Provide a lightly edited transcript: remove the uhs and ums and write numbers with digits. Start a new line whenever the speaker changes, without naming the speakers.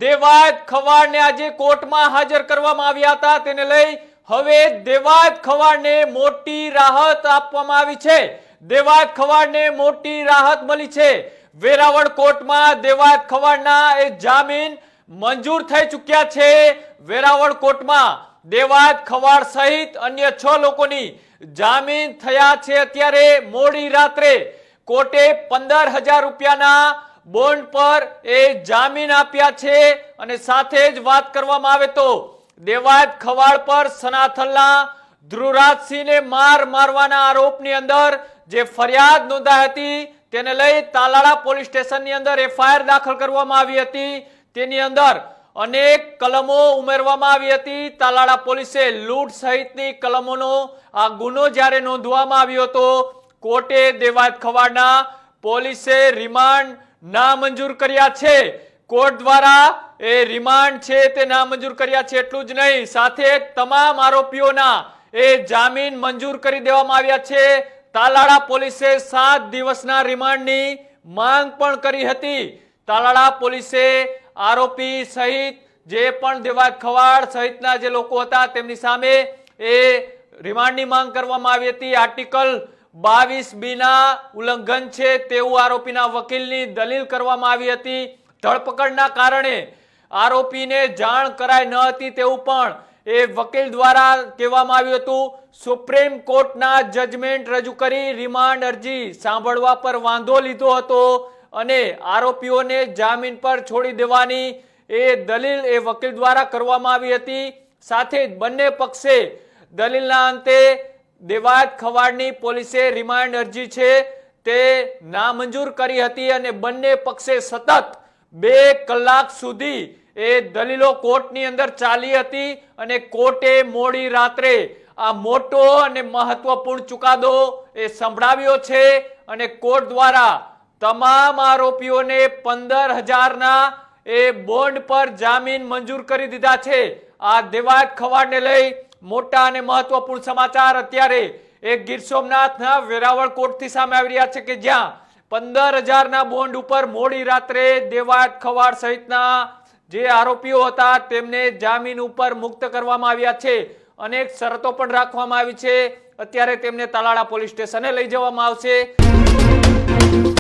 દેવાયત ખવાડને આજે કોર્ટમાં હાજર કરવામાં આવ્યા હતા, તેને લઈ હવે દેવાયત ખવાડને મોટી રાહત આપવામાં આવી છે। દેવાયત ખવાડને મોટી રાહત મળી છે। વેરાવળ કોર્ટમાં દેવાયત ખવાડના એ જામીન મંજૂર થઈ ચૂક્યા છે। વેરાવળ કોર્ટમાં દેવાયત ખવાડ સહિત અન્ય 6 લોકોની જામીન થયા છે। અત્યારે મોડી રાત્રે કોર્ટે 15,000 રૂપિયાના બોન્ડ પર એ જામીન આપ્યા છે। અને સાથે જ વાત કરવામાં આવે તો દેવાયત ખવાડ પર સનાથલના ધ્રુવરાજસિંહને મારવાના આરોપની અંદર જે ફરિયાદ નોંધાઈ હતી તેને લઈ તાલાળા પોલીસ સ્ટેશનની અંદર એફઆઈઆર દાખલ કરવામાં આવી હતી। તેની અંદર અનેક કલમો ઉમેરવામાં આવી હતી। તાલાળા પોલીસે લૂંટ સહિતની કલમોનો આ ગુનો જ્યારે નોંધવામાં આવ્યો હતો, કોર્ટે દેવાયત ખવાડના પોલીસે રિમાન્ડ નામંજૂર કર્યા છે। કોર્ટ દ્વારા એ રિમાન્ડ છે તે નામંજૂર કર્યા છે। એટલું જ નહીં, સાથે તમામ આરોપીઓના એ જામીન મંજૂર કરી દેવામાં આવ્યા છે। તાલાળા પોલીસે 7 દિવસના રિમાન્ડની માંગ પણ કરી હતી। તાલાળા પોલીસે આરોપી સહિત જે પણ દેવાયત ખવાડ સહિતના જે લોકો હતા તેમની સામે એ રિમાન્ડની માંગ કરવામાં આવી હતી। આર્ટિકલ 22B ના ઉલ્લંઘન છે તેવું આરોપીના વકીલની દલીલ કરવામાં આવી હતી। ધરપકડના કારણે આરોપીને જાણ કરાઈ ન હતી તેવું પણ એ વકીલ દ્વારા કહેવામાં આવ્યું હતું। સુપ્રીમ કોર્ટના જજમેન્ટ રજૂ કરી રિમાન્ડ અરજી સાંભળવા પર વાંધો લીધો હતો અને આરોપીઓને જામીન પર છોડી દેવાની એ દલીલ એ વકીલ દ્વારા કરવામાં આવી હતી। સાથે જ બંને પક્ષે દલીલના અંતે દેવાયત ખવાડની પોલીસે રિમાન્ડ અરજી છે તે નામંજૂર કરી હતી અને બંને પક્ષે સતત 2 કલાક સુધી એ દલીલો કોર્ટની અંદર ચાલી હતી અને કોર્ટે મોડી રાત્રે આ મોટો અને મહત્વપૂર્ણ ચુકાદો એ સંભળાવ્યો છે અને કોર્ટ દ્વારા તમામ આરોપીઓને 15,000ના એ બોન્ડ પર જામીન મંજૂર કરી દીધા છે। આ દેવાયત ખવાડને લઈ મોટા અને મહત્વપૂર્ણ સમાચાર અત્યારે એક ગીર સોમનાથના વેરાવળ કોર્ટથી સામે આવી રહ્યા છે કે જ્યાં 15,000ના બોન્ડ ઉપર મોડી રાત્રે દેવાયત ખવાડ સહિતના જે આરોપીઓ હતા તેમને જામીન ઉપર મુક્ત કરવામાં આવ્યા છે। અનેક શરતો પણ રાખવામાં આવી છે। અત્યારે તેમને તાલાળા પોલીસ સ્ટેશને લઈ જવામાં આવશે।